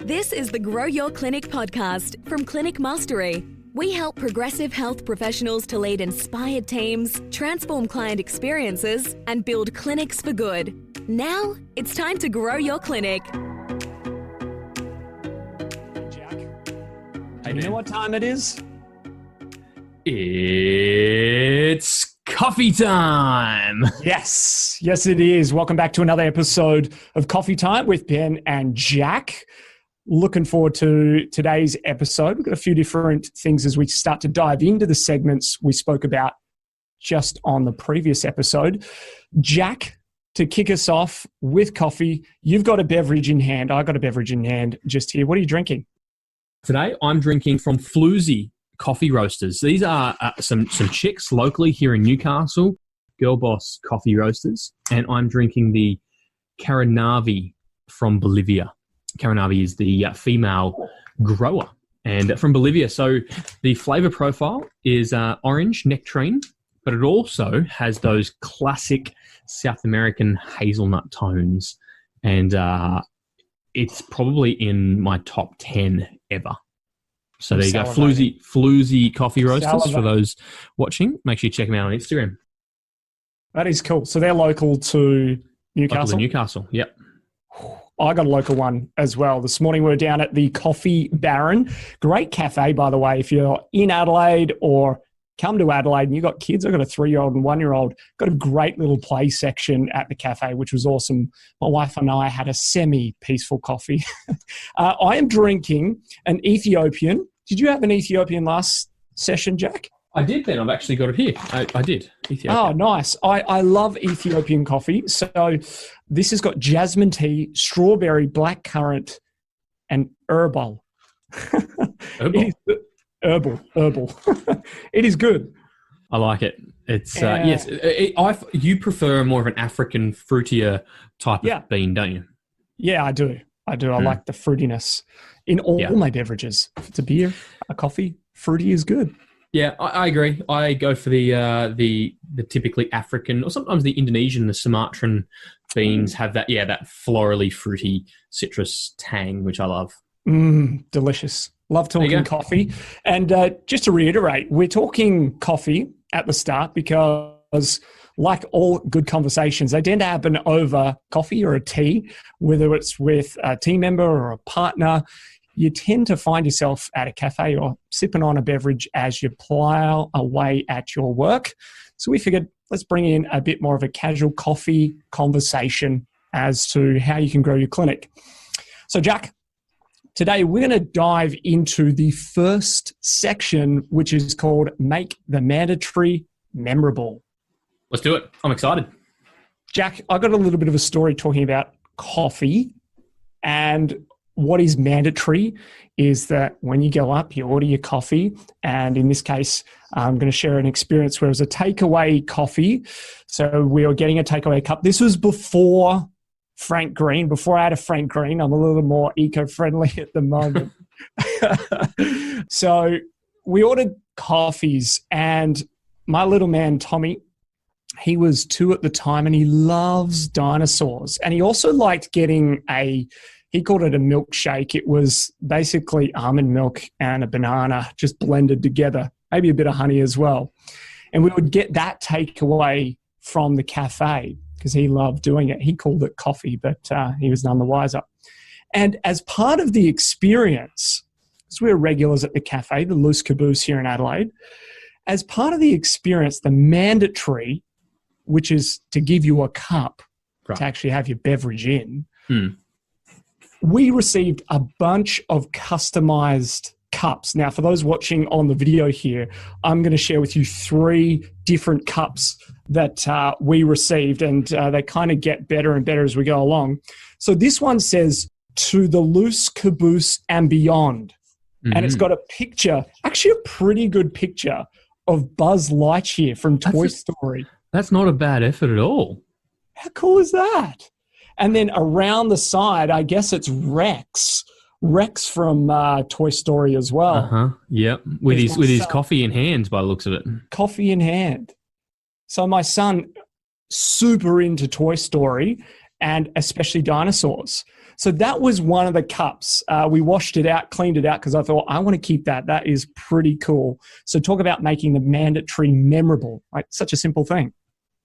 This is the Grow Your Clinic podcast from Clinic Mastery. We help progressive health professionals to lead inspired teams, transform client experiences, and build clinics for good. Now, it's time to grow your clinic. Jack, you know what time it is? It's coffee time. Yes, it is. Welcome back to another episode of Coffee Time with Ben and Jack. Looking forward to today's episode. We've got a few different things as we start to dive into the segments we spoke about just on the previous episode. Jack, to kick us off with coffee, you've got a beverage in hand. I got a beverage in hand just here. What are you drinking? Today, I'm drinking from Floozy Coffee Roasters. These are some chicks locally here in Newcastle, Girl Boss Coffee Roasters, and I'm drinking the Caranavi from Bolivia. Caranavi is the female grower and from Bolivia. So the flavor profile is orange nectarine, but it also has those classic South American hazelnut tones. And it's probably in my top 10 ever. So there you go. Floozy Coffee Roasters for those watching. Make sure you check them out on Instagram. That is cool. So they're local to Newcastle? Local to Newcastle, yep. I got a local one as well. This morning we were down at the Coffee Baron. Great cafe, by the way. If you're in Adelaide or come to Adelaide and you've got kids, I've got a 3-year-old and 1-year-old, got a great little play section at the cafe, which was awesome. My wife and I had a semi-peaceful coffee. I am drinking an Ethiopian. Did you have an Ethiopian last session, Jack? I did, Ben. I've actually got it here. I did. Ethiopian. Oh, nice. I love Ethiopian coffee. So this has got jasmine tea, strawberry, blackcurrant, and herbal. Herbal. It is good. I like it. It's yes. You prefer more of an African fruitier type of bean, don't you? Yeah, I do. I like the fruitiness in all my beverages. If it's a beer, a coffee, fruity is good. Yeah, I agree. I go for the typically African or sometimes the Indonesian, the Sumatran beans have that florally fruity citrus tang, which I love. Delicious. Love talking coffee. And just to reiterate, we're talking coffee at the start because like all good conversations, they tend to happen over coffee or a tea, whether it's with a team member or a partner. You tend to find yourself at a cafe or sipping on a beverage as you plow away at your work. So we figured let's bring in a bit more of a casual coffee conversation as to how you can grow your clinic. So Jack, today we're going to dive into the first section, which is called Make the Mandatory Memorable. Let's do it. I'm excited. Jack, I got a little bit of a story talking about coffee, and what is mandatory is that when you go up, you order your coffee. And in this case, I'm going to share an experience where it was a takeaway coffee. So we were getting a takeaway cup. This was before Frank Green. Before I had a Frank Green, I'm a little more eco-friendly at the moment. So we ordered coffees, and my little man, Tommy, he was 2 at the time, and he loves dinosaurs. And he also liked getting he called it a milkshake. It was basically almond milk and a banana just blended together, maybe a bit of honey as well. And we would get that takeaway from the cafe because he loved doing it. He called it coffee, but he was none the wiser. And as part of the experience, because we're regulars at the cafe, the Loose Caboose here in Adelaide, as part of the experience, the mandatory, which is to give you a cup to actually have your beverage in, we received a bunch of customized cups. Now, for those watching on the video here, I'm going to share with you 3 different cups that we received, and they kind of get better and better as we go along. So this one says, "To the Loose Caboose and Beyond." And it's got a picture, actually a pretty good picture of Buzz Lightyear from Toy Story. That's not a bad effort at all. How cool is that? And then around the side, I guess it's Rex. Rex from Toy Story as well. Yep. With his coffee in hand by the looks of it. Coffee in hand. So my son, super into Toy Story and especially dinosaurs. So that was one of the cups. We washed it out, cleaned it out because I thought, I want to keep that. That is pretty cool. So talk about making the mandatory memorable. Like such a simple thing.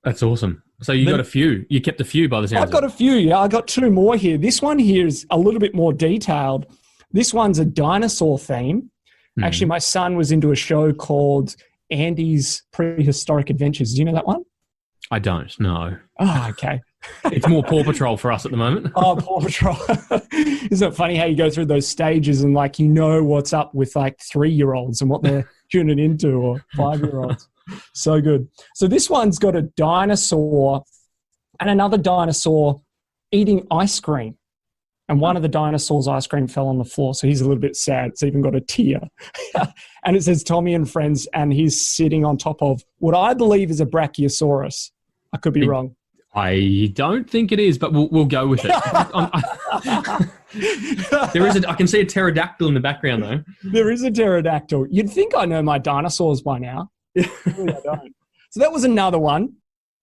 That's awesome. So you got a few. You kept a few by the sounds I've got a few. Yeah, I got two more here. This one here is a little bit more detailed. This one's a dinosaur theme. Actually, my son was into a show called Andy's Prehistoric Adventures. Do you know that one? I don't know. Oh, okay. It's more Paw Patrol for us at the moment. Oh, Paw Patrol. Isn't it funny how you go through those stages and like you know what's up with like 3-year-olds and what they're tuning into, or 5-year-olds. So good. So this one's got a dinosaur and another dinosaur eating ice cream. And one of the dinosaurs' ice cream fell on the floor, so he's a little bit sad. It's even got a tear. And it says Tommy and Friends, and he's sitting on top of what I believe is a Brachiosaurus. I could be wrong. I don't think it is, but we'll go with it. I can see a pterodactyl in the background, though. There is a pterodactyl. You'd think I know my dinosaurs by now. Really, I don't. So that was another one.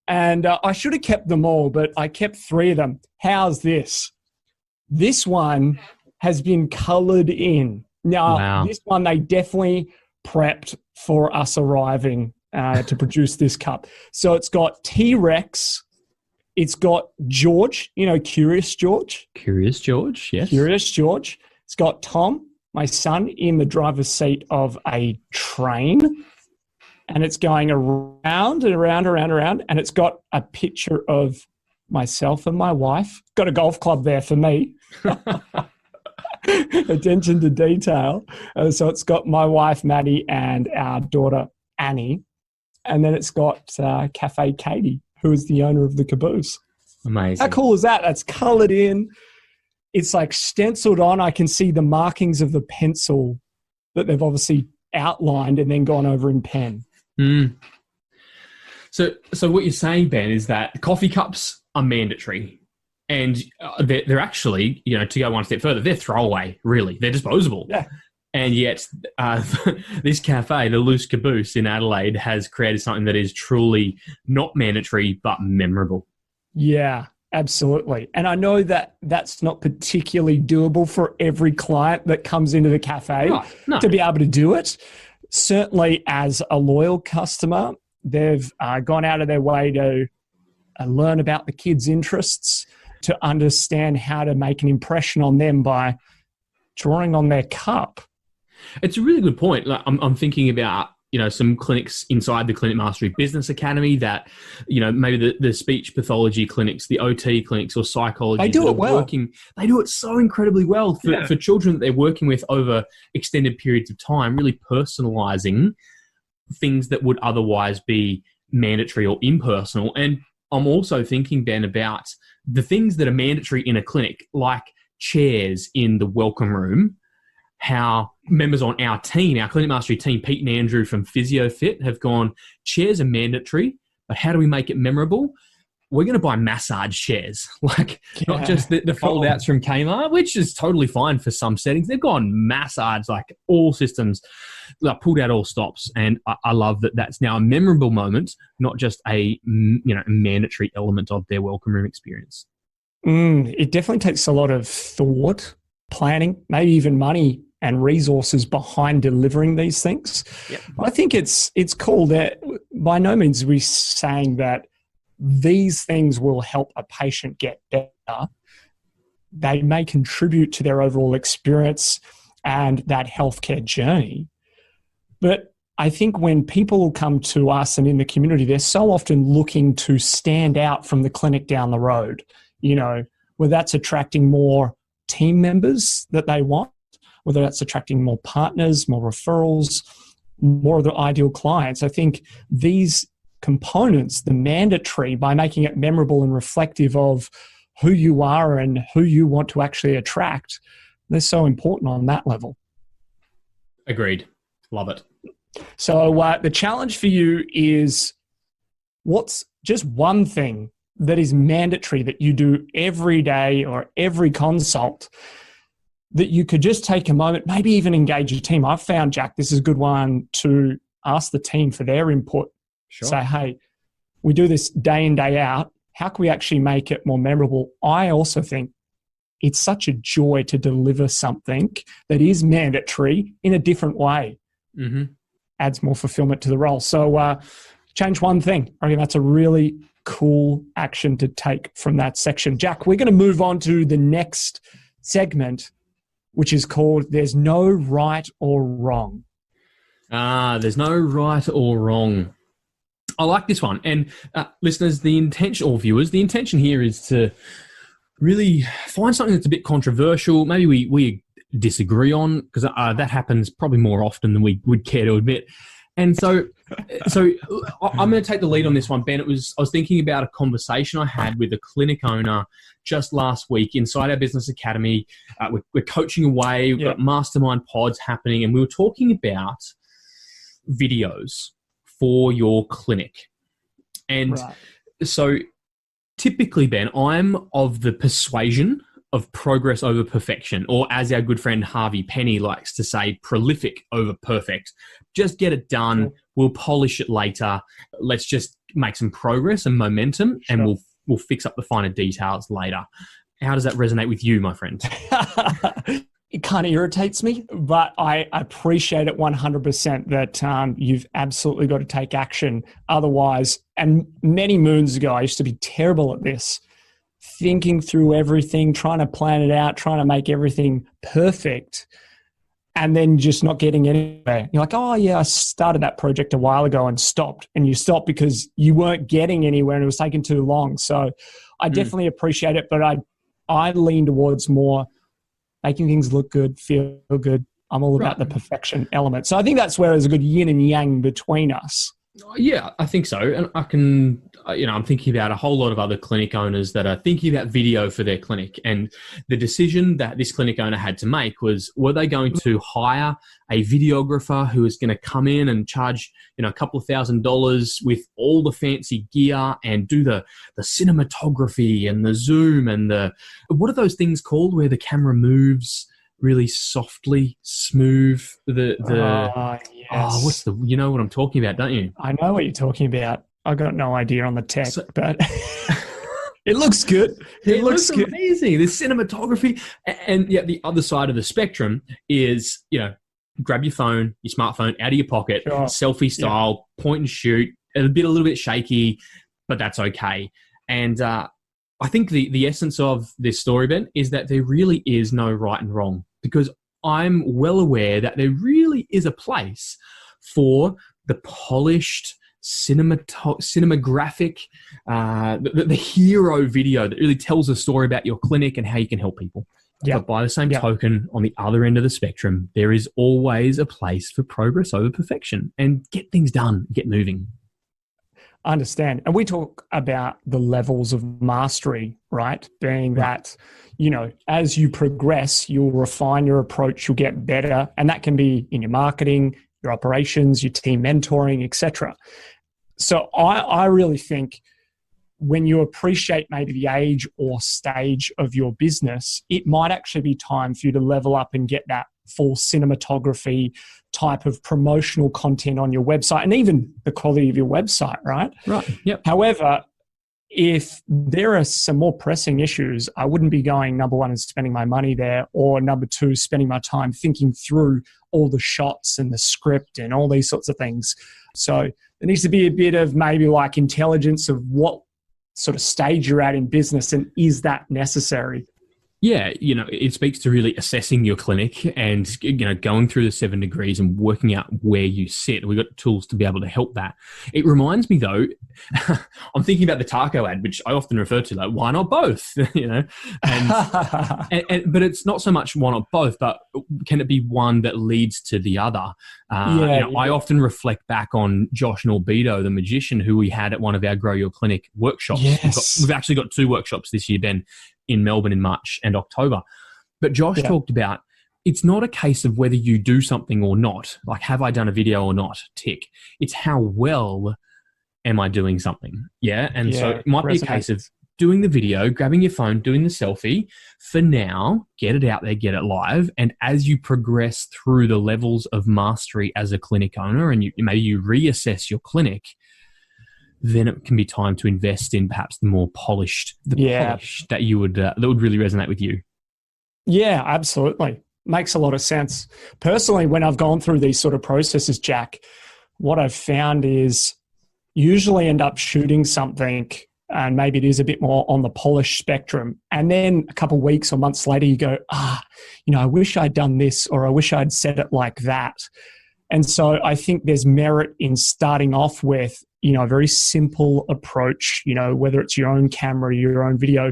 And I should have kept them all, but I kept 3 of them. How's this? This one has been coloured in. Now, This one they definitely prepped for us arriving to produce this cup. So it's got T-Rex. It's got George, Curious George. Curious George, yes. Curious George. It's got Tom, my son, in the driver's seat of a train. And it's going around and around, around, around. And it's got a picture of myself and my wife. Got a golf club there for me. Attention to detail. So it's got my wife, Maddie, and our daughter, Annie. And then it's got Cafe Katie, who is the owner of the caboose. Amazing. How cool is that? That's coloured in. It's like stenciled on. I can see the markings of the pencil that they've obviously outlined and then gone over in pen. So what you're saying, Ben, is that coffee cups are mandatory. And they're actually, to go one step further, they're throwaway, really. They're disposable. Yeah. And yet this cafe, the Loose Caboose in Adelaide, has created something that is truly not mandatory but memorable. Yeah, absolutely. And I know that that's not particularly doable for every client that comes into the cafe to be able to do it. Certainly as a loyal customer, they've gone out of their way to learn about the kids' interests, to understand how to make an impression on them by drawing on their cup. It's a really good point. Like, I'm thinking about, some clinics inside the Clinic Mastery Business Academy that, maybe the speech pathology clinics, the OT clinics or psychology. They do it well. They do it so incredibly well for children that they're working with over extended periods of time, really personalizing things that would otherwise be mandatory or impersonal. And I'm also thinking, Ben, about the things that are mandatory in a clinic, like chairs in the welcome room, how members on our team, our Clinic Mastery team, Pete and Andrew from PhysioFit, have gone, chairs are mandatory, but how do we make it memorable? We're going to buy massage chairs, not just the fold-outs from Kmart, which is totally fine for some settings. They've gone massage, like all systems, pulled out all stops. And I love that that's now a memorable moment, not just a mandatory element of their welcome room experience. It definitely takes a lot of thought, planning, maybe even money and resources behind delivering these things. Yep. I think it's cool that by no means are we saying that these things will help a patient get better. They may contribute to their overall experience and that healthcare journey. But I think when people come to us and in the community, they're so often looking to stand out from the clinic down the road, whether that's attracting more team members that they want, whether that's attracting more partners, more referrals, more of the ideal clients. I think these components, the mandatory, by making it memorable and reflective of who you are and who you want to actually attract, they're so important on that level. Agreed. Love it. So the challenge for you is, what's just one thing that is mandatory that you do every day or every consult that you could just take a moment, maybe even engage your team? I've found, Jack, this is a good one to ask the team for their input. Sure. Say, hey, we do this day in, day out. How can we actually make it more memorable? I also think it's such a joy to deliver something that is mandatory in a different way. Mm-hmm. Adds more fulfillment to the role. So change one thing. I mean, that's a really cool action to take from that section. Jack, we're going to move on to the next segment, which is called There's No Right or Wrong. There's no right or wrong. I like this one. And listeners, the intention, or viewers, the intention here is to really find something that's a bit controversial. Maybe we disagree on, because that happens probably more often than we would care to admit. And so I'm going to take the lead on this one, Ben. I was thinking about a conversation I had with a clinic owner just last week inside our business academy. We're coaching away. We've got mastermind pods happening, and we were talking about videos for your clinic. And so typically, Ben, I'm of the persuasion of progress over perfection, or as our good friend Harvey Penny likes to say, prolific over perfect. Just get it done. We'll polish it later. Let's just make some progress and momentum, and we'll fix up the finer details later. How does that resonate with you, my friend? It kind of irritates me, but I appreciate it 100% that you've absolutely got to take action. Otherwise, and many moons ago, I used to be terrible at this, thinking through everything, trying to plan it out, trying to make everything perfect, and then just not getting anywhere. You're like, oh yeah, I started that project a while ago and stopped. And you stopped because you weren't getting anywhere and it was taking too long. So I definitely appreciate it, but I lean towards more making things look good, feel good. I'm all about the perfection element. So I think that's where there's a good yin and yang between us. Yeah, I think so. And I can, I'm thinking about a whole lot of other clinic owners that are thinking about video for their clinic. And the decision that this clinic owner had to make was, were they going to hire a videographer who is going to come in and charge, a couple of $1,000s with all the fancy gear and do the cinematography and the zoom and what are those things called where the camera moves really softly, smooth, Yes. you know what I'm talking about, don't you? I know what you're talking about. I got no idea on the tech, but it looks good. It looks good. Amazing. The cinematography. And yet the other side of the spectrum is, grab your phone, your smartphone out of your pocket, selfie style, point and shoot, a little bit shaky, but that's okay. And I think the essence of this story, Ben, is that there really is no right and wrong, because I'm well aware that there really is a place for the polished cinematographic, the hero video that really tells a story about your clinic and how you can help people. But by the same token, on the other end of the spectrum, there is always a place for progress over perfection, and get things done, get moving. I understand. And we talk about the levels of mastery, right? Being that, as you progress, you'll refine your approach, you'll get better. And that can be in your marketing, your operations, your team mentoring, etc. So I really think when you appreciate maybe the age or stage of your business, it might actually be time for you to level up and get that full cinematography type of promotional content on your website, and even the quality of your website, right? Right. Yep. However, if there are some more pressing issues, I wouldn't be going, number one, and spending my money there, or number two, spending my time thinking through all the shots and the script and all these sorts of things. So there needs to be a bit of maybe like intelligence of what sort of stage you're at in business, and is that necessary? Yeah, it speaks to really assessing your clinic and, going through the 7 degrees and working out where you sit. We've got tools to be able to help that. It reminds me, though, I'm thinking about the taco ad, which I often refer to, like, why not both? And but it's not so much why not both, but can it be one that leads to the other? I often reflect back on Josh Norbido, the magician, who we had at one of our Grow Your Clinic workshops. Yes. We've actually got 2 workshops this year, Ben, in Melbourne in March and October. But Josh talked about, it's not a case of whether you do something or not. Like, have I done a video or not? Tick. It's how well am I doing something? Yeah. And so it might be a case of doing the video, grabbing your phone, doing the selfie. For now, get it out there, get it live. And as you progress through the levels of mastery as a clinic owner, and maybe you reassess your clinic, then it can be time to invest in perhaps the more polished, polish that you would that would really resonate with you. Yeah, absolutely. Makes a lot of sense. Personally, when I've gone through these sort of processes, Jack, what I've found is usually end up shooting something and maybe it is a bit more on the polished spectrum. And then a couple of weeks or months later, you go, I wish I'd done this, or I wish I'd said it like that. And so I think there's merit in starting off with, a very simple approach, whether it's your own camera, your own video,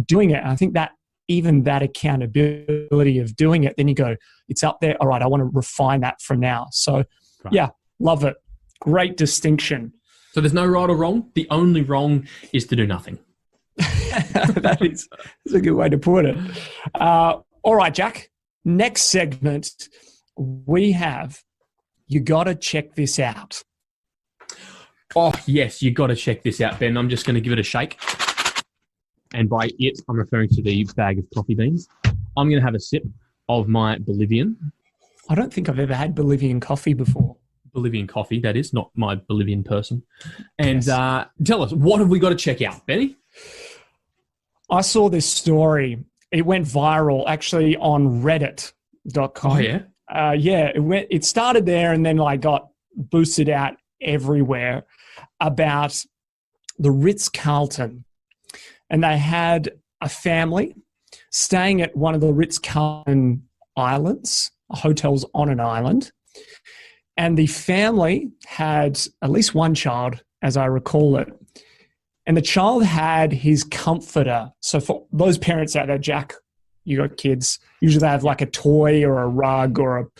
doing it. And I think that even that accountability of doing it, then you go, it's up there. All right, I want to refine that from now. So yeah, love it. Great distinction. So there's no right or wrong. The only wrong is to do nothing. That's a good way to put it. All right, Jack. Next segment, we have, you got to check this out. Oh, yes, you got to check this out, Ben. I'm just going to give it a shake. And by it, I'm referring to the bag of coffee beans. I'm going to have a sip of my Bolivian. I don't think I've ever had Bolivian coffee before. Bolivian coffee, that is, not my Bolivian person. And tell us, what have we got to check out, Benny? I saw this story. It went viral, actually, on Reddit.com. Oh, yeah? It started there and then got boosted out everywhere about the Ritz-Carlton. And they had a family staying at one of the Ritz-Carlton islands, hotels on an island. And the family had at least one child, as I recall it. And the child had his comforter. So for those parents out there, Jack, you got kids, usually they have a toy or a rug or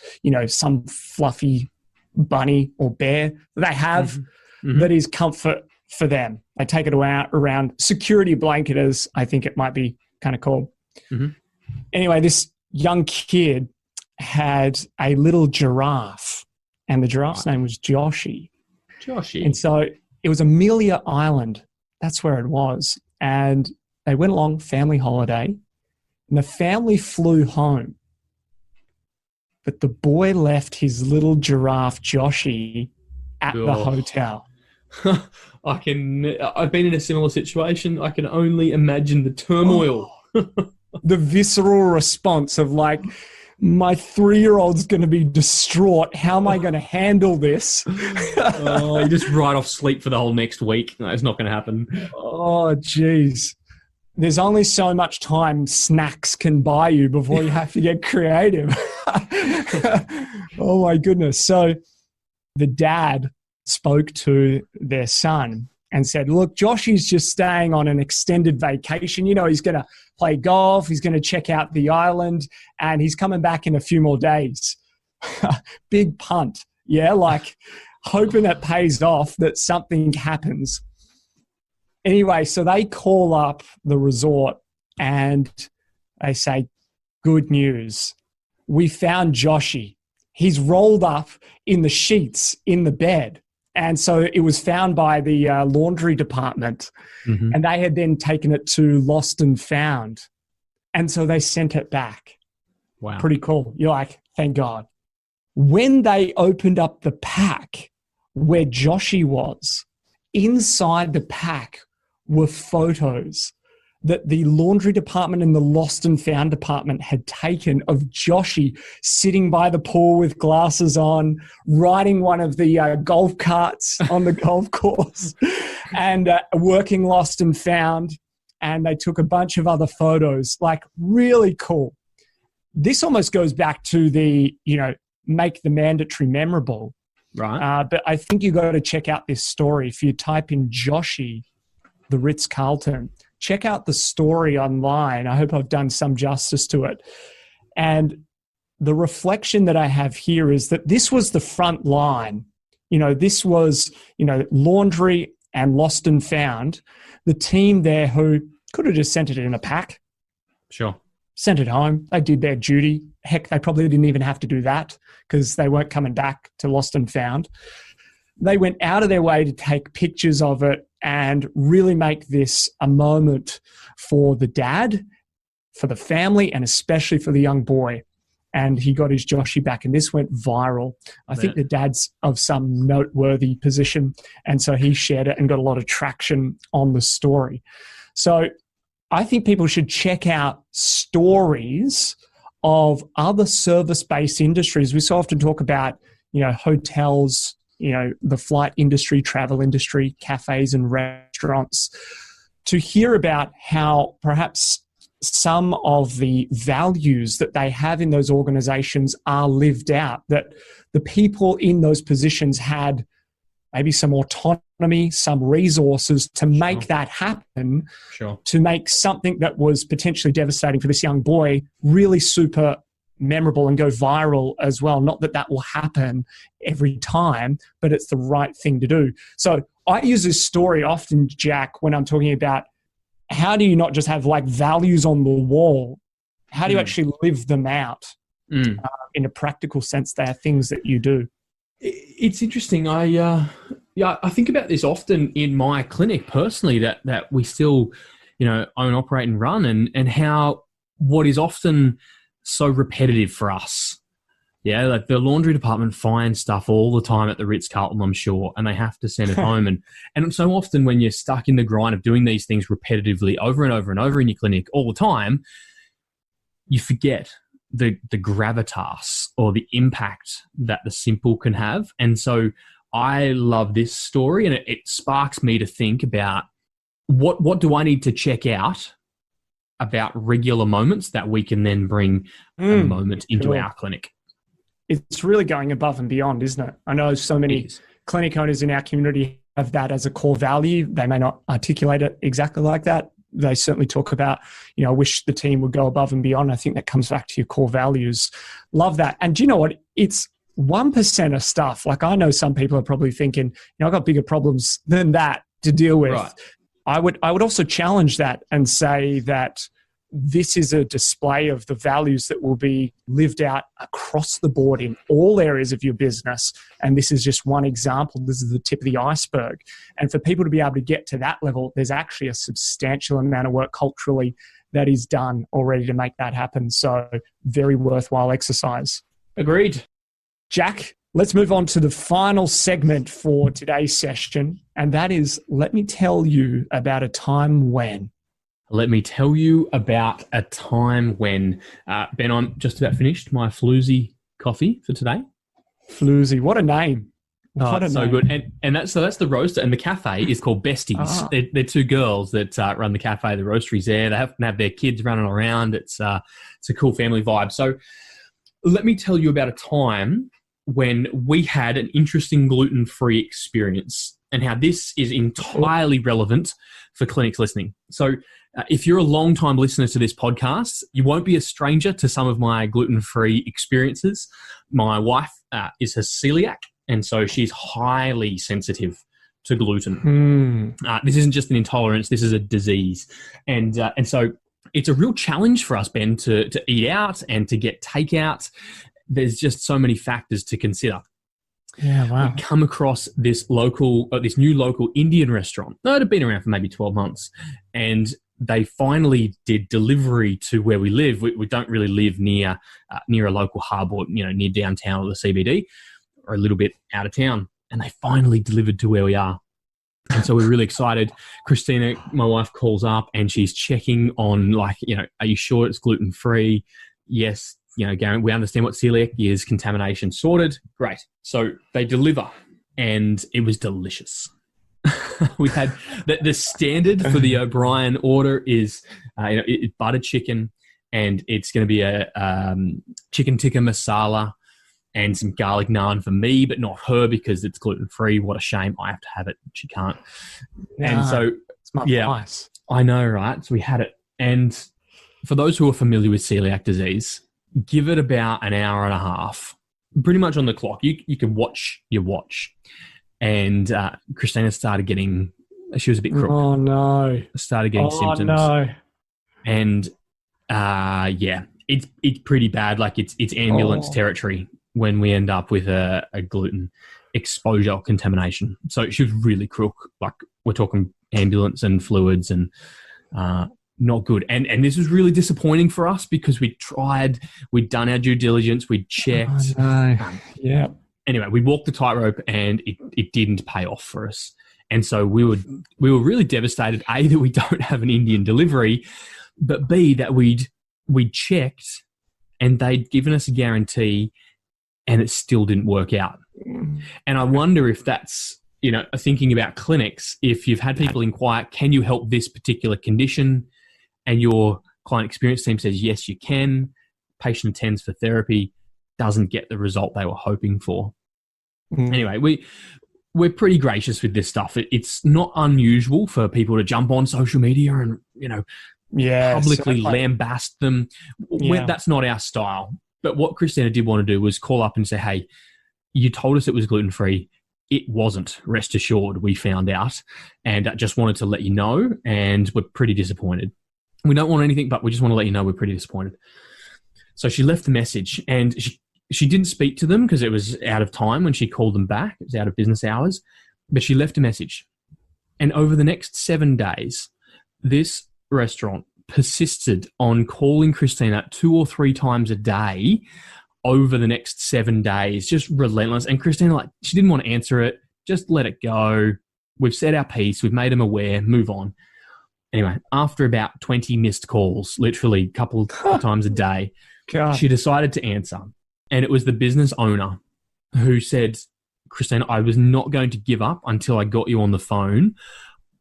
some fluffy bunny or bear that they have that is comfort for them. They take it around security blanket, as I think it might be kind of called. Mm-hmm. Anyway, this young kid had a little giraffe, and the giraffe's name was Joshy. Joshy. And so it was Amelia Island. That's where it was. And they went along family holiday, and the family flew home. But the boy left his little giraffe, Joshy, at the hotel. I've been in a similar situation. I can only imagine the turmoil. The visceral response of my 3-year-old's going to be distraught. How am I going to handle this? You just write off sleep for the whole next week. No, it's not going to happen. Oh, geez. There's only so much time snacks can buy you before you have to get creative. Oh, my goodness. So the dad spoke to their son and said, look, Joshy's just staying on an extended vacation. He's going to play golf. He's going to check out the island, and he's coming back in a few more days. Big punt. Yeah, hoping it pays off, that something happens. Anyway, so they call up the resort and they say, good news. We found Joshy. He's rolled up in the sheets in the bed. And so it was found by the laundry department, and they had then taken it to Lost and Found. And so they sent it back. Wow. Pretty cool. You're like, thank God. When they opened up the pack where Joshy was, inside the pack were photos that the laundry department and the Lost and Found department had taken of Joshy sitting by the pool with glasses on, riding one of the golf carts on the golf course, and working Lost and Found. And they took a bunch of other photos, really cool. This almost goes back to the, make the mandatory memorable. Right. But I think you got to check out this story. If you type in Joshy, the Ritz-Carlton, check out the story online. I hope I've done some justice to it. And the reflection that I have here is that this was the front line. This was, laundry and Lost and Found, the team there who could have just sent it in a pack. Sure. Sent it home. They did their duty. Heck, they probably didn't even have to do that because they weren't coming back to Lost and Found. They went out of their way to take pictures of it and really make this a moment for the dad, for the family, and especially for the young boy. And he got his Joshy back, and this went viral. I think the dad's of some noteworthy position, and so he shared it and got a lot of traction on the story. So I think people should check out stories of other service-based industries. We so often talk about, hotels, the flight industry, travel industry, cafes and restaurants, to hear about how perhaps some of the values that they have in those organizations are lived out, that the people in those positions had maybe some autonomy, some resources to make that happen, to make something that was potentially devastating for this young boy really super memorable and go viral as well. Not that that will happen every time, but it's the right thing to do. So I use this story often, Jack, when I'm talking about how do you not just have like values on the wall? How do you actually live them out in a practical sense? They are things that you do. It's interesting. I think about this often in my clinic personally, that we still, own, operate and run, and how what is often so repetitive for us. Yeah, like the laundry department finds stuff all the time at the Ritz-Carlton, I'm sure, and they have to send it home. And so often when you're stuck in the grind of doing these things repetitively over and over and over in your clinic all the time, you forget the gravitas or the impact that the simple can have. And so I love this story, and it sparks me to think about what do I need to check out about regular moments that we can then bring a moment into our clinic. It's really going above and beyond, isn't it? I know so many clinic owners in our community have that as a core value. They may not articulate it exactly like that. They certainly talk about, I wish the team would go above and beyond. I think that comes back to your core values. Love that. And do you know what? It's 1% of stuff. Like, I know some people are probably thinking, I've got bigger problems than that to deal with. Right. I would also challenge that and say that this is a display of the values that will be lived out across the board in all areas of your business. And this is just one example. This is the tip of the iceberg. And for people to be able to get to that level, there's actually a substantial amount of work culturally that is done already to make that happen. So very worthwhile exercise. Agreed. Jack, let's move on to the final segment for today's session. And that is, let me tell you about a time when. Let me tell you about a time when, Ben, I'm just about finished my Floozy coffee for today. Floozy, what a name. What a name. Good. And that's the roaster, and the cafe is called Besties. They're two girls that run the cafe. The roastery's there. They have their kids running around. It's a cool family vibe. So let me tell you about a time when we had an interesting gluten-free experience, and how this is entirely relevant for clinics listening. So if you're a long-time listener to this podcast, you won't be a stranger to some of my gluten-free experiences. My wife is a celiac, and so she's highly sensitive to gluten. This isn't just an intolerance, this is a disease. And so it's a real challenge for us, Ben, to eat out and to get takeout. There's just so many factors to consider. Yeah, wow. We come across this new local Indian restaurant. No, it had been around for maybe 12 months. And they finally did delivery to where we live. We don't really live near a local hub or near downtown or the CBD, or a little bit out of town. And they finally delivered to where we are. And so we're really excited. Christina, my wife, calls up and she's checking on, are you sure it's gluten-free? Yes. Garen, we understand what celiac is, contamination sorted. Great. So they deliver, and it was delicious. We had the standard for the O'Brien order is buttered chicken, and it's going to be a chicken tikka masala and some garlic naan for me, but not her because it's gluten-free. What a shame. I have to have it. She can't. And so, it's my advice. I know, right? So we had it. And for those who are familiar with celiac disease, give it about an hour and a half, pretty much on the clock. You can watch your watch. And Christina started getting, she was a bit crook. Oh, no. Started getting symptoms. Oh, no. And, it's pretty bad. Like, it's ambulance territory when we end up with a gluten exposure or contamination. So she was really crook. Like, we're talking ambulance and fluids and not good. And this was really disappointing for us because we'd done our due diligence, we'd checked. Oh, no. Yeah. Anyway, we walked the tightrope and it didn't pay off for us. And so we were really devastated, A, that we don't have an Indian delivery, but B, that we'd checked and they'd given us a guarantee and it still didn't work out. And I wonder if that's, thinking about clinics, if you've had people inquire, can you help this particular condition? And your client experience team says, yes, you can. Patient attends for therapy, doesn't get the result they were hoping for. Anyway, we're pretty gracious with this stuff. It's not unusual for people to jump on social media and, publicly lambast them. Yeah. That's not our style. But what Christina did want to do was call up and say, hey, you told us it was gluten-free. It wasn't. Rest assured, we found out. And I just wanted to let you know, and we're pretty disappointed. We don't want anything, but we just want to let you know we're pretty disappointed. So she left the message, and she didn't speak to them because it was out of time when she called them back. It was out of business hours. But she left a message. And over the next 7 days, this restaurant persisted on calling Christina 2 or 3 times a day over the next 7 days, just relentless. And Christina, she didn't want to answer it. Just let it go. We've said our piece. We've made them aware. Move on. Anyway, after about 20 missed calls, literally a couple of times a day, she decided to answer. And it was the business owner who said, Christina, I was not going to give up until I got you on the phone.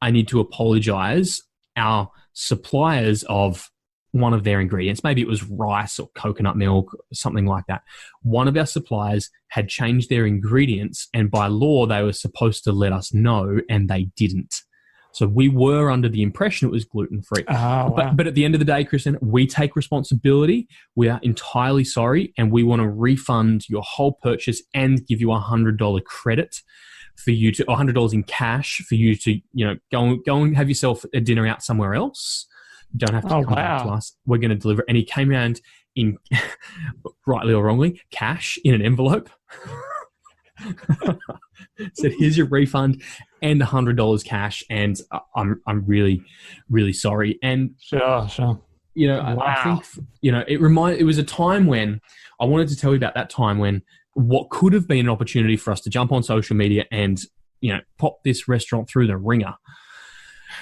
I need to apologize. Our suppliers of one of their ingredients, maybe it was rice or coconut milk, something like that. One of our suppliers had changed their ingredients, and by law, they were supposed to let us know, and they didn't. So we were under the impression it was gluten-free. Oh, wow. But at the end of the day, Kristen, we take responsibility. We are entirely sorry, and we want to refund your whole purchase and give you $100 credit for you to, $100 in cash for you to, go and have yourself a dinner out somewhere else. You don't have to come back to us. We're going to deliver. And he came around in, rightly or wrongly, cash in an envelope. Said, here's your refund and $100 cash. And I'm really, really sorry. And sure. I think, it was a time when I wanted to tell you about that time when what could have been an opportunity for us to jump on social media and, pop this restaurant through the ringer.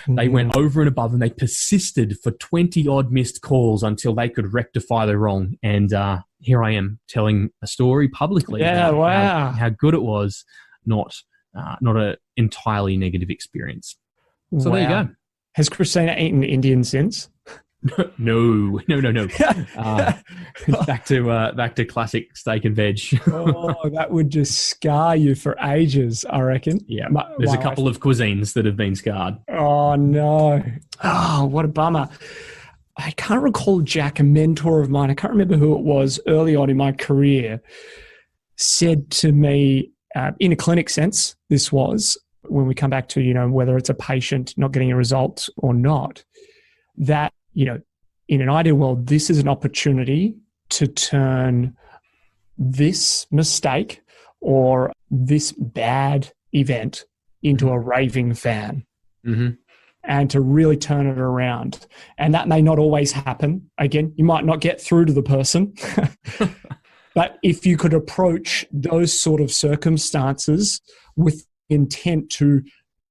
They went over and above, and they persisted for 20 odd missed calls until they could rectify the wrong. And here I am telling a story publicly about how good it was, not an entirely negative experience. So there you go. Has Christina eaten Indian since? No. Back to classic steak and veg. Oh, that would just scar you for ages, I reckon. Yeah, there's a couple of cuisines that have been scarred. Oh, no. Oh, what a bummer. I can't recall, Jack, a mentor of mine, I can't remember who it was early on in my career, said to me, in a clinic sense, this was, when we come back to, whether it's a patient not getting a result or not, that, in an ideal world, this is an opportunity to turn this mistake or this bad event into a raving fan. Mm-hmm. And to really turn it around. And that may not always happen. Again, you might not get through to the person. But if you could approach those sort of circumstances with intent to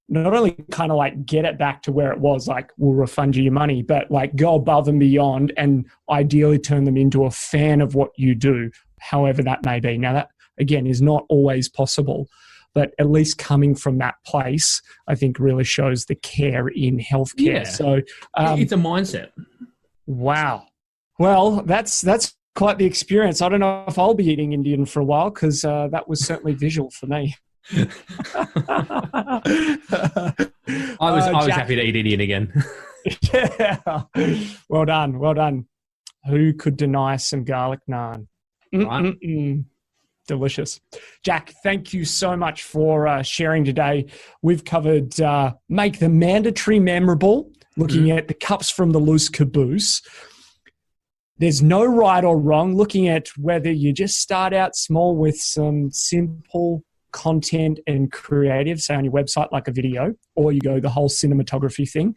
not only kind of get it back to where it was, we'll refund you your money, but go above and beyond and ideally turn them into a fan of what you do, however that may be. Now that, again, is not always possible, but at least coming from that place, I think really shows the care in healthcare. Yeah. So it's a mindset. Wow. Well, that's quite the experience. I don't know if I'll be eating Indian for a while because that was certainly visual for me. I was Jack, happy to eat Indian again. Yeah. Well done. Who could deny some garlic naan? Right. Delicious. Jack, thank you so much for sharing today. We've covered make the mandatory memorable, looking at the cups from the Loose Caboose. There's no right or wrong, looking at whether you just start out small with some simple content and creative, say on your website like a video, or you go the whole cinematography thing.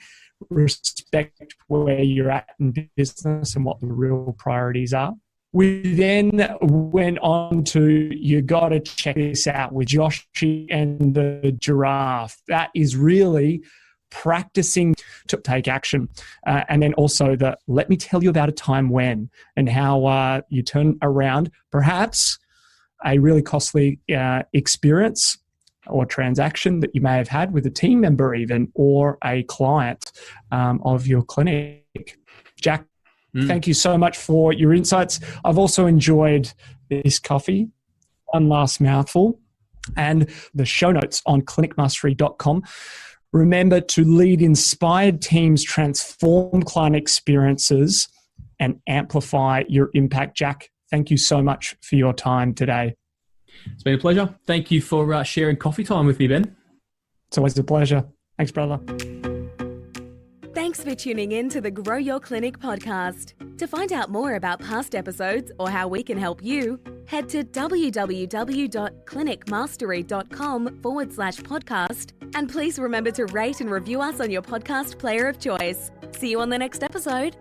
Respect where you're at in business and what the real priorities are. We then went on to, you got to check this out with Joshi and the giraffe. That is really practicing to take action. And then also the, let me tell you about a time when, and how you turn around perhaps a really costly experience or transaction that you may have had with a team member even, or a client of your clinic. Jack, thank you so much for your insights. I've also enjoyed this coffee. One last mouthful. And the show notes on clinicmastery.com. Remember to lead inspired teams, transform client experiences, and amplify your impact. Jack, thank you so much for your time today. It's been a pleasure. Thank you for sharing coffee time with me, Ben. It's always a pleasure. Thanks, brother. Thanks for tuning in to the Grow Your Clinic podcast. To find out more about past episodes or how we can help you, head to www.clinicmastery.com/podcast. And please remember to rate and review us on your podcast player of choice. See you on the next episode.